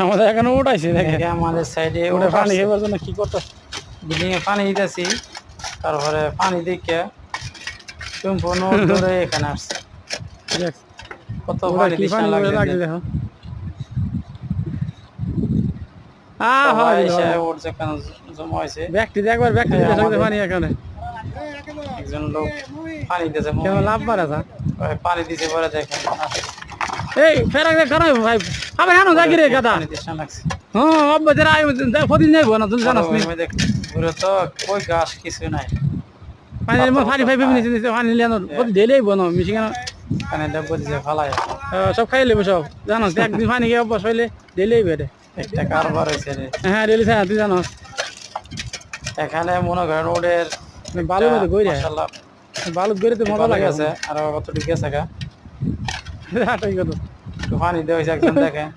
আমাদের এখানে উঠাইছে দেখে আমাদের সাইডে ওটা পানি খাবার জন্য কি করতে বিল্ডিং এ পানি দিতেছি তারপরে পানি দিকে সম্পূর্ণ ধরে এখানে আসছে কত পানি কি পানি লাগছে দেখো উঠছে কেন জমা হয়েছে ব্যক্তি একবার ব্যক্তি পানি এখানে একজন লোক পানি দিতেছে লাভ পারে পানি দিতে পারে দেখেন এই ফেরা কেন ভাই আবার হানো জাগি রে গাদা লাগছে হ্যাঁ অব্বদের আই প্রতিদিন যাইব না তুই জানাস নি পুরো তো কই গাছ কিছু নাই পানি ফানি ফাইভ মিনিট পানি লিয়ানো প্রতি ডেইলি বনো মিশিং পানি ডাব্বা দিয়ে ফালায় সব খাই লেবো সব জানাস একদিন পানি গিয়ে অভ্যাস হইলে ডেইলি বেড়ে একটা কারবার হয়েছে রে হ্যাঁ ডেইলি খাই তুই জানাস এখানে মনে করেন রোডের বালু মধ্যে গইরে মাশাআল্লাহ বালু গইরে তো মজা লাগে আছে আর কতটুকু গেছে গা হাটাই কত পানি দেওয়া হয়েছে একজন দেখেন